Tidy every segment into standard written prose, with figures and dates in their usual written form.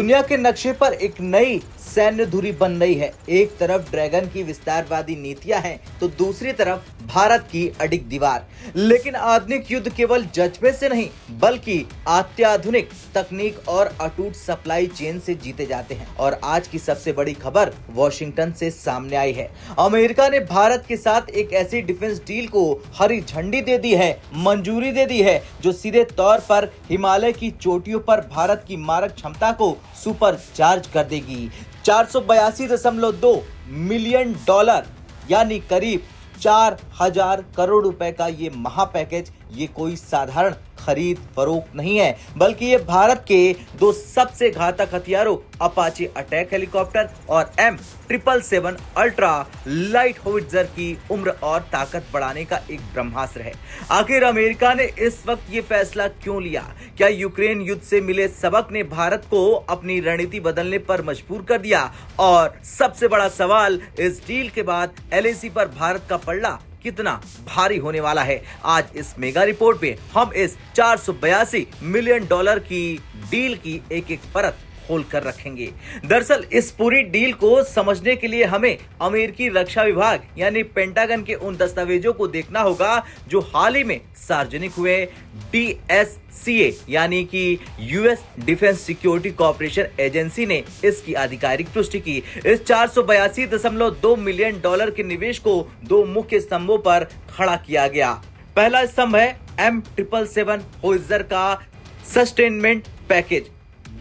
दुनिया के नक्शे पर एक नई सैन्य धुरी बन रही है। एक तरफ ड्रैगन की विस्तारवादी नीतियां हैं तो दूसरी तरफ भारत की अडिग दीवार। लेकिन आधुनिक युद्ध केवल जज्बे से नहीं बल्कि अत्याधुनिक तकनीक और अटूट सप्लाई चेन से जीते जाते हैं। और आज की सबसे बड़ी खबर वॉशिंगटन से सामने आई है। अमेरिका ने भारत के साथ एक ऐसी डिफेंस डील को हरी झंडी दे दी है, मंजूरी दे दी है जो सीधे तौर पर हिमालय की चोटियों पर भारत की मारक क्षमता को सुपर चार्ज कर देगी। 482.2 मिलियन डॉलर यानी करीब 4000 करोड़ रुपए का ये महा पैकेज ये कोई साधारण खरीद फरोख्त नहीं है, बल्कि ये भारत के दो सबसे घातक हथियारों अपाचे अटैक हेलीकॉप्टर और M777 अल्ट्रा लाइट होविट्जर की उम्र और ताकत बढ़ाने का एक ब्रह्मास्त्र है। आखिर अमेरिका ने इस वक्त ये फैसला क्यों लिया? क्या यूक्रेन युद्ध से मिले सबक ने भारत को अपनी रणनीति बदलने पर मजबूर कर दिया? और सबसे बड़ा सवाल, इस डील के बाद LAC पर भारत का पलड़ा कितना भारी होने वाला है? आज इस मेगा रिपोर्ट में हम इस 482 मिलियन डॉलर की डील की एक एक परत खोल कर रखेंगे। दरअसल इस पूरी डील को समझने के लिए हमें अमेरिकी रक्षा विभाग यानी पेंटागन के उन दस्तावेजों को देखना होगा जो हाल ही में सार्वजनिक हुए। DSCA यानी कि US defence security corporation agency ने इसकी आधिकारिक पुष्टि की। इस 482.2 मिलियन डॉलर के निवेश को दो मुख्य स्तंभों पर खड़ा किया गया। पहला स्तंभ है M777 होवित्जर का सस्टेनमेंट पैकेज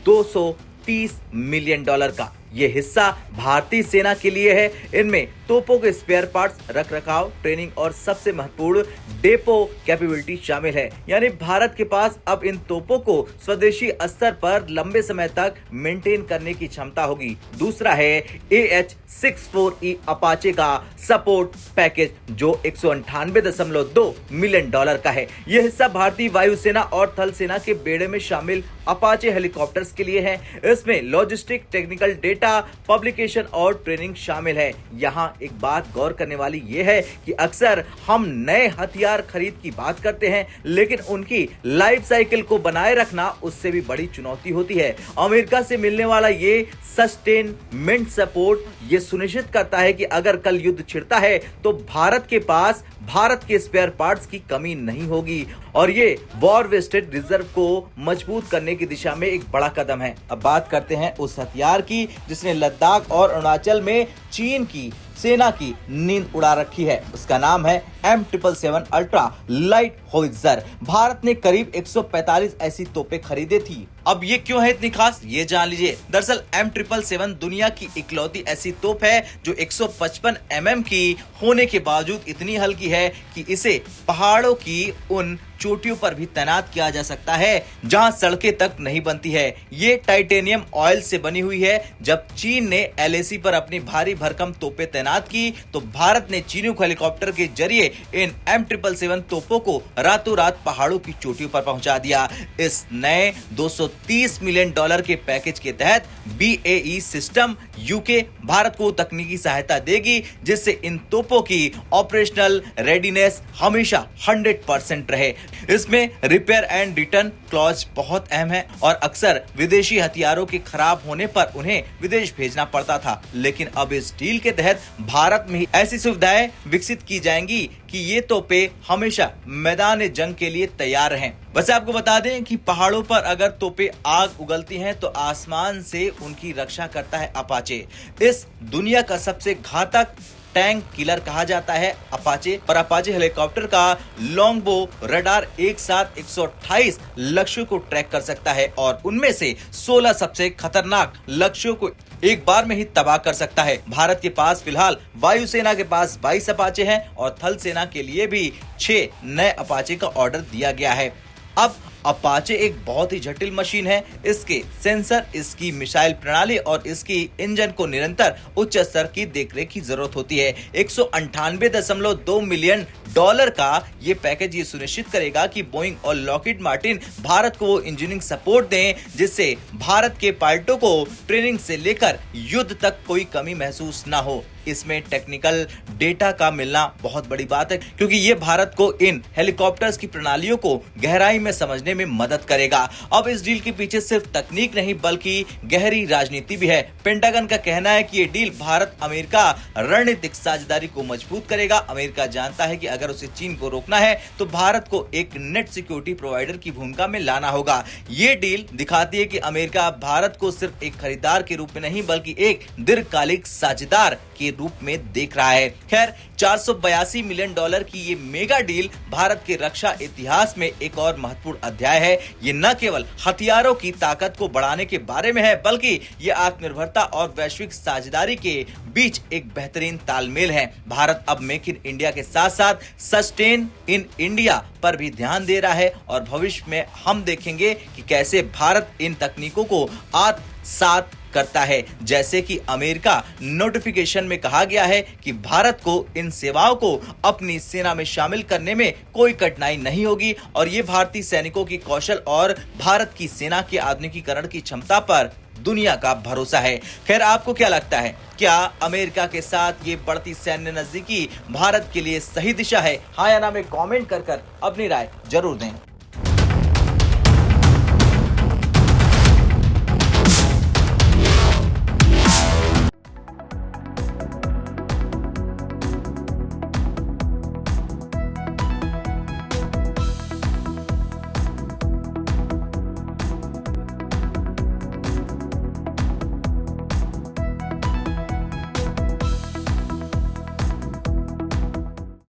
230 मिलियन डॉलर का। यह हिस्सा भारतीय सेना के लिए है। इनमें तोपों के स्पेयर पार्ट्स, रखरखाव, ट्रेनिंग और सबसे महत्वपूर्ण डेपो कैपेबिलिटी शामिल है। यानी भारत के पास अब इन तोपों को स्वदेशी स्तर पर लंबे समय तक मेंटेन करने की क्षमता होगी। दूसरा है AH-64E अपाचे का सपोर्ट पैकेज जो 198.2 मिलियन डॉलर का है। यह हिस्सा भारतीय वायुसेना और थल सेना के बेड़े में शामिल अपाचे हेलीकॉप्टर्स के लिए है। इसमें लॉजिस्टिक, टेक्निकल डेटा, पब्लिकेशन और ट्रेनिंग शामिल है। यहाँ एक बात गौर करने वाली यह है कि अक्सर हम नए हथियार खरीद की बात करते हैं, लेकिन उनकी लाइफ साइकिल को बनाए रखना उससे भी बड़ी चुनौती होती है। अमेरिका से मिलने वाला ये सस्टेनमेंट सपोर्ट ये सुनिश्चित करता है कि अगर कल युद्ध छिड़ता है तो भारत के पास भारत के स्पेयर पार्ट्स की कमी नहीं होगी। और ये वॉर वेस्टेड रिजर्व को मजबूत करने की दिशा में एक बड़ा कदम है। अब बात करते हैं उस हथियार की जिसने लद्दाख और अरुणाचल में चीन की सेना की नींद उड़ा रखी है। उसका नाम है M777 ultra light howitzer. Bharat ने करीब 145 ऐसी तोपें खरीदे थी। अब ये क्यों है इतनी खास, ये जान लीजिए। दरअसल M777 दुनिया की इकलौती ऐसी तोप है जो 155 mm की होने के बावजूद इतनी हल्की है कि इसे पहाड़ों की उन चोटियों पर भी तैनात किया जा सकता है जहां सड़कें तक नहीं बनती है। ये टाइटेनियम ऑयल से बनी हुई है। जब चीन ने LAC पर अपनी भारी भरकम तोपें तैनात की तो भारत ने चीनूक हेलीकॉप्टर के जरिए इन M777 तोपों को रातों रात पहाड़ों की चोटियों पर पहुंचा दिया। इस नए 230 मिलियन डॉलर के पैकेज के तहत BAE सिस्टम UK भारत को तकनीकी सहायता देगी जिससे इन तोपों की ऑपरेशनल रेडीनेस हमेशा 100% रहे। इसमें रिपेयर एंड रिटर्न क्लॉज बहुत अहम है और अक्सर विदेशी हथियारों के खराब होने पर उन्हें विदेश भेजना पड़ता था, लेकिन अब इस डील के तहत भारत में ऐसी सुविधाएं विकसित की जाएंगी कि ये तोपें हमेशा मैदान जंग के लिए तैयार रहें। बस आपको बता दें कि पहाड़ों पर अगर तोपें आग उगलती हैं तो आसमान से उनकी रक्षा करता है अपाचे। इस दुनिया का सबसे घातक टैंक किलर कहा जाता है अपाचे। और अपाचे हेलीकॉप्टर का लॉन्ग बो रडार एक साथ 128 लक्ष्यों को ट्रैक कर सकता है और उनमें से 16 सबसे खतरनाक लक्ष्यों को एक बार में ही तबाह कर सकता है। भारत के पास फिलहाल वायुसेना के पास 22 अपाचे हैं और थल सेना के लिए भी 6 नए अपाचे का ऑर्डर दिया गया है। अब अपाचे एक बहुत ही जटिल मशीन है। इसके सेंसर, इसकी मिसाइल प्रणाली और इसकी इंजन को निरंतर उच्च स्तर की देखरेख की जरूरत होती है। 198.2 मिलियन डॉलर का ये पैकेज ये सुनिश्चित करेगा कि बोइंग और लॉकहीड मार्टिन भारत को इंजीनियरिंग सपोर्ट दें जिससे भारत के पायलटों को ट्रेनिंग से लेकर युद्ध तक कोई कमी महसूस ना हो। इसमें टेक्निकल डेटा का मिलना बहुत बड़ी बात है, क्योंकि ये भारत को इन हेलीकॉप्टर्स की प्रणालियों को गहराई में समझने में मदद करेगा। अब इस डील के पीछे सिर्फ तकनीक नहीं बल्कि गहरी राजनीति भी है। पेंटागन का कहना है कि ये डील भारत अमेरिका रणनीतिक साझेदारी को मजबूत करेगा। अमेरिका जानता है कि अगर उसे चीन को रोकना है तो भारत को एक नेट सिक्योरिटी प्रोवाइडर की भूमिका में लाना होगा। ये डील दिखाती है कि अमेरिका भारत को सिर्फ एक खरीदार के रूप में नहीं बल्कि एक दीर्घकालिक साझेदार के रूप में देख रहा है। खैर, $482 मिलियन की ये मेगा डील भारत के रक्षा इतिहास में एक और महत्वपूर्ण अध्याय है। ये न केवल हथियारों की ताकत को बढ़ाने के बारे में है बल्कि ये आत्मनिर्भरता और वैश्विक साझेदारी के बीच एक बेहतरीन तालमेल है। भारत अब मेक इन इंडिया के साथ साथ सस्टेन इन इंडिया पर भी ध्यान दे रहा है और भविष्य में हम देखेंगे कि कैसे भारत इन तकनीकों को आत्मसात करता है। जैसे कि अमेरिका नोटिफिकेशन में कहा गया है कि भारत को इन सेवाओं को अपनी सेना में शामिल करने में कोई कठिनाई नहीं होगी और ये भारतीय सैनिकों की कौशल और भारत की सेना के आधुनिकीकरण की क्षमता पर दुनिया का भरोसा है। खैर, आपको क्या लगता है? क्या अमेरिका के साथ ये बढ़ती सैन्य नजदीकी भारत के लिए सही दिशा है? हाँ या ना में कमेंट कर अपनी राय जरूर दें।